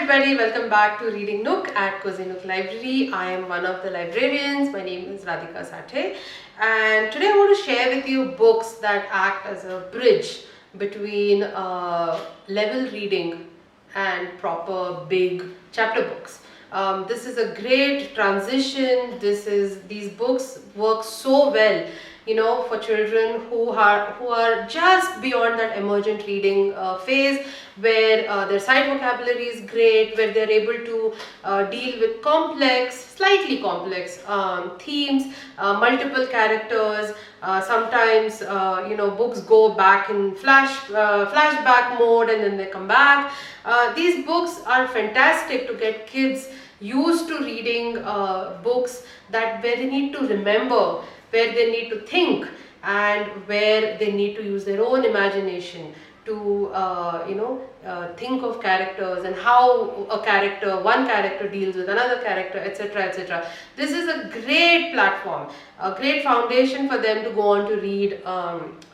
everybody, welcome back to Reading Nook at Cosy Nook Library. I am one of the librarians. My name is Radhika Sathe, and today I want to share with you books that act as a bridge between level reading and proper big chapter books. This is a great transition. These books work so well, for children who are just beyond that emergent reading phase, where their sight vocabulary is great, where they're able to deal with slightly complex themes, multiple characters. Sometimes books go back in flashback mode and then they come back. These books are fantastic to get kids used to reading books where they need to remember, where they need to think, and where they need to use their own imagination to think of characters and how one character deals with another character, etc., etc. This is a great platform, a great foundation for them to go on to read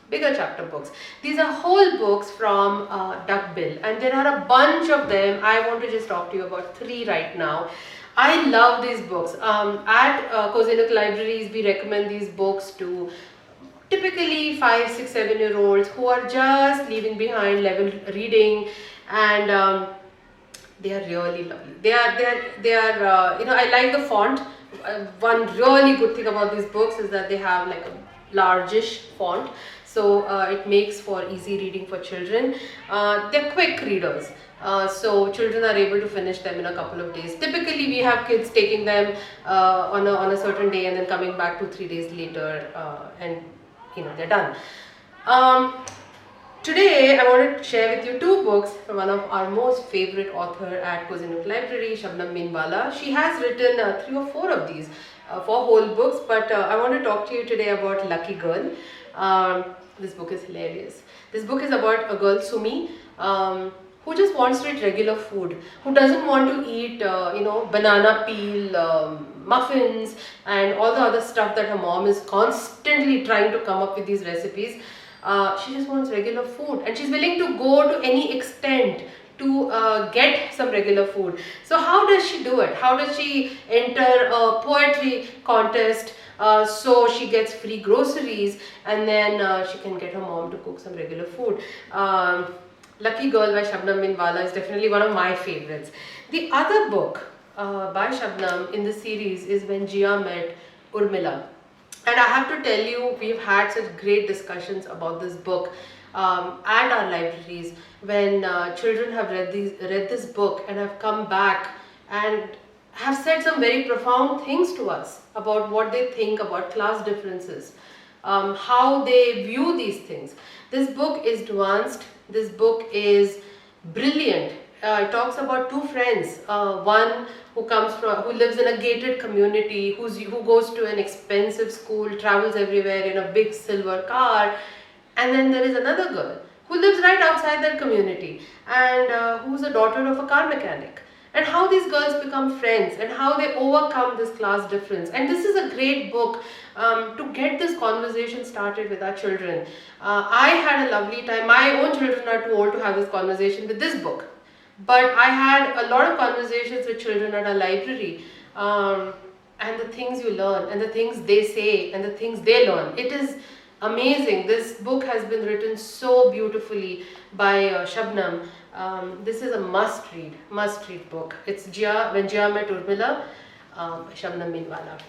bigger chapter books. These are whole books from Duckbill, and there are a bunch of them. I want to just talk to you about 3 right now. I love these books. At Cosy Nook Libraries, we recommend these books to typically 5, 6, 7-year-olds who are just leaving behind level reading, and they are really lovely. They are I like the font. One really good thing about these books is that they have like a largish font, so it makes for easy reading for children. They're quick readers. So children are able to finish them in a couple of days. Typically, we have kids taking them on a certain day and then coming back 2-3 days later, and they're done. Today, I want to share with you 2 books from one of our most favorite author at Cosy Nook Library, Shabnam Meenwala. She has written 3 or 4 of these, 4 whole books, but I want to talk to you today about Lucky Girl. This book is hilarious. This book is about a girl, Sumi, who just wants to eat regular food, who doesn't want to eat, banana peel, muffins, and all the other stuff that her mom is constantly trying to come up with these recipes. She just wants regular food, and she's willing to go to any extent to get some regular food. So how does she do it? How does she enter a poetry contest so she gets free groceries, and then she can get her mom to cook some regular food? Lucky Girl by Shabnam Meenwala is definitely one of my favorites. The other book by Shabnam in the series is When Jia Met Urmila. And I have to tell you, we've had such great discussions about this book at our libraries when children have read this book and have come back and have said some very profound things to us about what they think about class differences, how they view these things. This book is nuanced. This book is brilliant. It talks about 2 friends, one who lives in a gated community, who goes to an expensive school, travels everywhere in a big silver car, and then there is another girl who lives right outside that community and who's a daughter of a car mechanic. And how these girls become friends and how they overcome this class difference. And this is a great book to get this conversation started with our children. I had a lovely time. My own children are too old to have this conversation with this book, but I had a lot of conversations with children at our library, and the things you learn and the things they say and the things they learn. It is amazing. This book has been written so beautifully by Shabnam. This is a must-read book. It's When Jia Met Urmila by Shabnam Meenwala.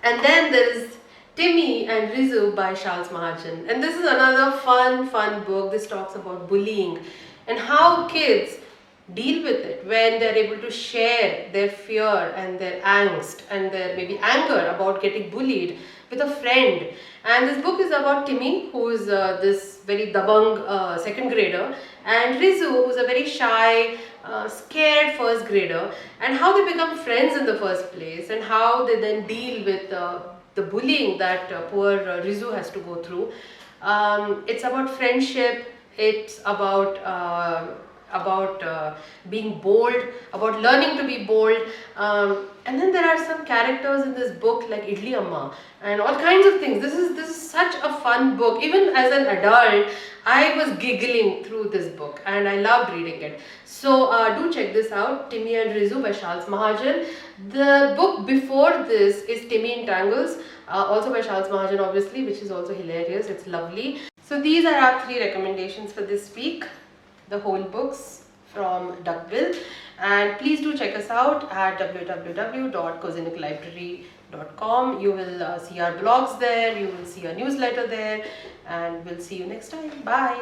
And then there is Timmy and andrizzu by Charles Mahajan. And this is another fun book. This talks about bullying and how kids deal with it when they're able to share their fear and their angst and their maybe anger about getting bullied with a friend. And this book is about Timmy, who is this very dabang 2nd grader, and andrizzu, who's a very shy, scared 1st grader, and how they become friends in the first place, and how they then deal with the bullying that poor andrizzu has to go through. It's about friendship. It's about about being bold, about learning to be bold. And then there are some characters in this book like Idli Amma and all kinds of things. This is such a fun book. Even as an adult, I was giggling through this book and I loved reading it. So do check this out, Timmy and Rizu by Charles Mahajan. The book before this is Timmy in Tangles, also by Charles Mahajan obviously, which is also hilarious. It's lovely. So these are our 3 recommendations for this week, the whole books from Duckbill. And please do check us out at www.cosynooklibrary.com. You will see our blogs there, you will see our newsletter there, and we'll see you next time. Bye.